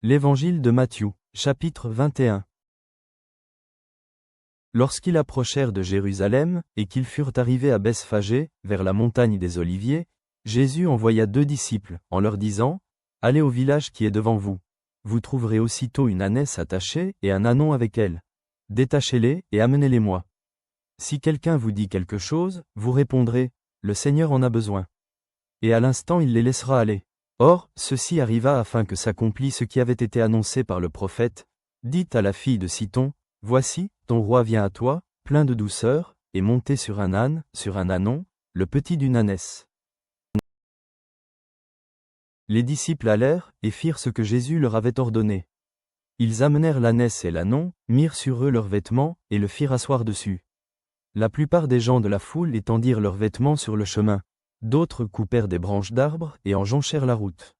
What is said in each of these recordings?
L'Évangile de Matthieu, chapitre 21. Lorsqu'ils approchèrent de Jérusalem, et qu'ils furent arrivés à Bethphagée, vers la montagne des Oliviers, Jésus envoya 2 disciples, en leur disant, « Allez au village qui est devant vous. Vous trouverez aussitôt une ânesse attachée et un ânon avec elle. Détachez-les et amenez-les-moi. Si quelqu'un vous dit quelque chose, vous répondrez, « Le Seigneur en a besoin. » Et à l'instant il les laissera aller. Or, ceci arriva afin que s'accomplisse ce qui avait été annoncé par le prophète. Dites à la fille de Siton, « Voici, ton roi vient à toi, plein de douceur, et monté sur un âne, sur un ânon, le petit d'une ânesse. » Les disciples allèrent, et firent ce que Jésus leur avait ordonné. Ils amenèrent l'ânesse et l'ânon, mirent sur eux leurs vêtements, et le firent asseoir dessus. La plupart des gens de la foule étendirent leurs vêtements sur le chemin. D'autres coupèrent des branches d'arbres et en jonchèrent la route.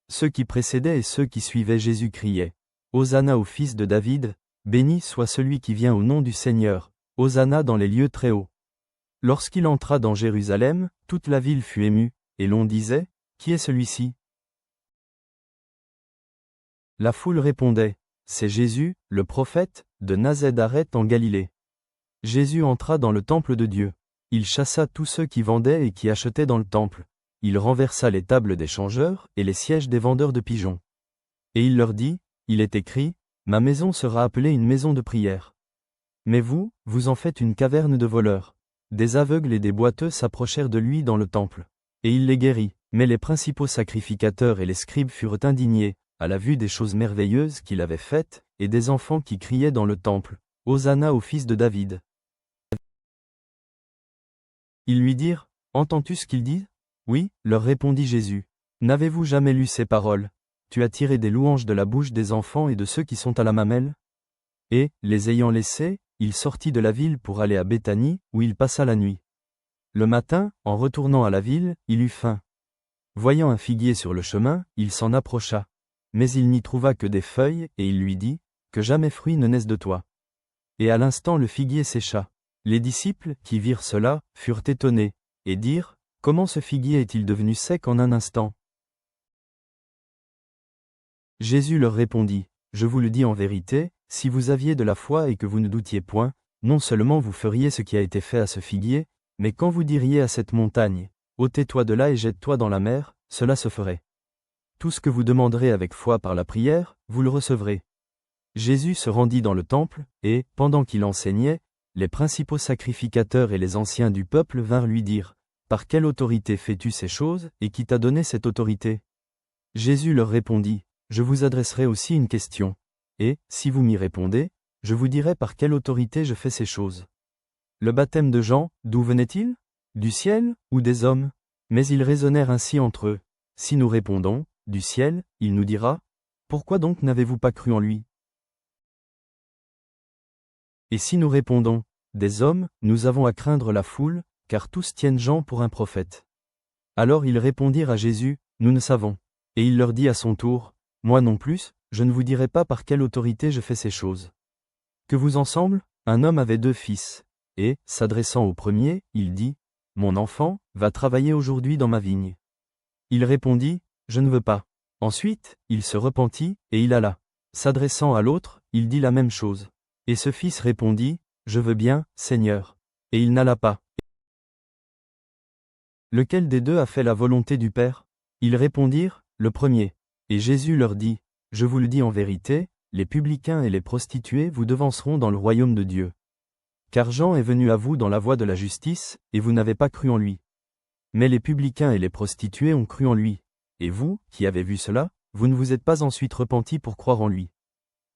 Ceux qui précédaient et ceux qui suivaient Jésus criaient, « Hosanna au fils de David, béni soit celui qui vient au nom du Seigneur, Hosanna dans les lieux très hauts. » Lorsqu'il entra dans Jérusalem, toute la ville fut émue, et l'on disait, « Qui est celui-ci » La foule répondait, « C'est Jésus, le prophète, de Nazareth en Galilée. » Jésus entra dans le temple de Dieu. Il chassa tous ceux qui vendaient et qui achetaient dans le temple. Il renversa les tables des changeurs et les sièges des vendeurs de pigeons. Et il leur dit, « Il est écrit, ma maison sera appelée une maison de prière. Mais vous, vous en faites une caverne de voleurs. » Des aveugles et des boiteux s'approchèrent de lui dans le temple. Et il les guérit. Mais les principaux sacrificateurs et les scribes furent indignés, à la vue des choses merveilleuses qu'il avait faites, et des enfants qui criaient dans le temple, « Hosanna au fils de David. » Ils lui dirent, « Entends-tu ce qu'ils disent » ? Oui, leur répondit Jésus. N'avez-vous jamais lu ces paroles ? Tu as tiré des louanges de la bouche des enfants et de ceux qui sont à la mamelle ? Et, les ayant laissés, il sortit de la ville pour aller à Béthanie, où il passa la nuit. Le matin, en retournant à la ville, il eut faim. Voyant un figuier sur le chemin, il s'en approcha. Mais il n'y trouva que des feuilles, et il lui dit, « Que jamais fruit ne naisse de toi. » Et à l'instant le figuier sécha. Les disciples, qui virent cela, furent étonnés, et dirent, « Comment ce figuier est-il devenu sec en un instant ?» Jésus leur répondit, « Je vous le dis en vérité, si vous aviez de la foi et que vous ne doutiez point, non seulement vous feriez ce qui a été fait à ce figuier, mais quand vous diriez à cette montagne, « Ôtez-toi de là et jette-toi dans la mer », cela se ferait. Tout ce que vous demanderez avec foi par la prière, vous le recevrez. » Jésus se rendit dans le temple, et, pendant qu'il enseignait, les principaux sacrificateurs et les anciens du peuple vinrent lui dire, « Par quelle autorité fais-tu ces choses, et qui t'a donné cette autorité ?» Jésus leur répondit, « Je vous adresserai aussi une question. Et, si vous m'y répondez, je vous dirai par quelle autorité je fais ces choses. Le baptême de Jean, d'où venait-il ? Du ciel, ou des hommes ? » Mais ils raisonnèrent ainsi entre eux. Si nous répondons, « Du ciel », il nous dira, « Pourquoi donc n'avez-vous pas cru en lui » ? Et si nous répondons, « Des hommes », nous avons à craindre la foule, car tous tiennent Jean pour un prophète. Alors ils répondirent à Jésus, « Nous ne savons. » Et il leur dit à son tour, « Moi non plus, je ne vous dirai pas par quelle autorité je fais ces choses. » Que vous ensemble, un homme avait 2 fils, et, s'adressant au premier, il dit, « Mon enfant, va travailler aujourd'hui dans ma vigne. » Il répondit, « Je ne veux pas. » Ensuite, il se repentit, et il alla. S'adressant à l'autre, il dit la même chose. Et ce fils répondit, « Je veux bien, Seigneur. » Et il n'alla pas. Lequel des 2 a fait la volonté du Père ? Ils répondirent, « Le premier. » Et Jésus leur dit, « Je vous le dis en vérité, les publicains et les prostituées vous devanceront dans le royaume de Dieu. Car Jean est venu à vous dans la voie de la justice, et vous n'avez pas cru en lui. Mais les publicains et les prostituées ont cru en lui. Et vous, qui avez vu cela, vous ne vous êtes pas ensuite repentis pour croire en lui.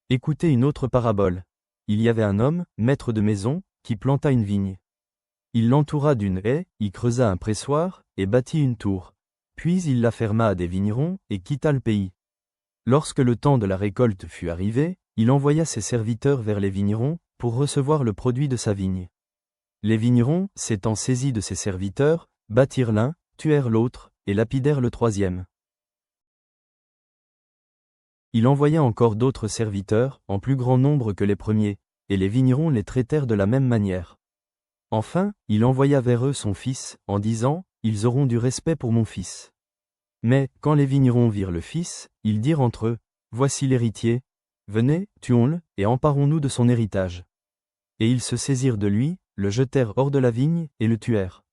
Écoutez une autre parabole. Il y avait un homme, maître de maison, qui planta une vigne. Il l'entoura d'une haie, y creusa un pressoir, et bâtit une tour. Puis il la ferma à des vignerons, et quitta le pays. Lorsque le temps de la récolte fut arrivé, il envoya ses serviteurs vers les vignerons, pour recevoir le produit de sa vigne. Les vignerons, s'étant saisis de ses serviteurs, battirent l'un, tuèrent l'autre, et lapidèrent le troisième. Il envoya encore d'autres serviteurs, en plus grand nombre que les premiers, et les vignerons les traitèrent de la même manière. Enfin, il envoya vers eux son fils, en disant, « Ils auront du respect pour mon fils. » Mais, quand les vignerons virent le fils, ils dirent entre eux, « Voici l'héritier, venez, tuons-le, et emparons-nous de son héritage. Et ils se saisirent de lui, le jetèrent hors de la vigne, et le tuèrent.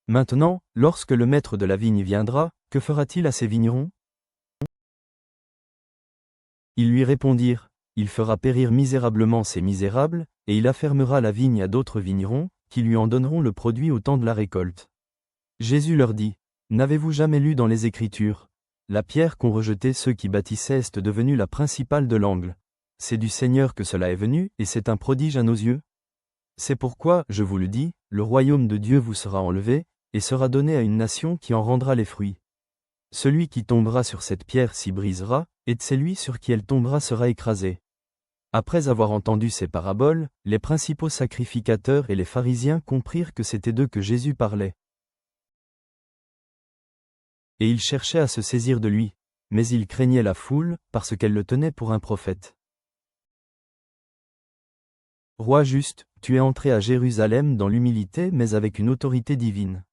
Maintenant, lorsque le maître de la vigne viendra, que fera-t-il à ces vignerons? Ils lui répondirent, il fera périr misérablement ces misérables, et il affermera la vigne à d'autres vignerons, qui lui en donneront le produit au temps de la récolte. Jésus leur dit, n'avez-vous jamais lu dans les Écritures, la pierre qu'ont rejetée ceux qui bâtissaient est devenue la principale de l'angle. C'est du Seigneur que cela est venu, et c'est un prodige à nos yeux. C'est pourquoi, je vous le dis, le royaume de Dieu vous sera enlevé, et sera donné à une nation qui en rendra les fruits. Celui qui tombera sur cette pierre s'y brisera, et celui sur qui elle tombera sera écrasé. Après avoir entendu ces paraboles, les principaux sacrificateurs et les pharisiens comprirent que c'était d'eux que Jésus parlait. Et ils cherchaient à se saisir de lui, mais ils craignaient la foule, parce qu'elle le tenait pour un prophète. Roi juste, tu es entré à Jérusalem dans l'humilité mais avec une autorité divine.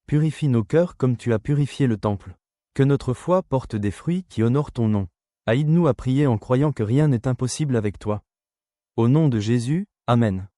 Purifie nos cœurs comme tu as purifié le temple. Que notre foi porte des fruits qui honorent ton nom. Aide-nous à prier en croyant que rien n'est impossible avec toi. Au nom de Jésus, Amen.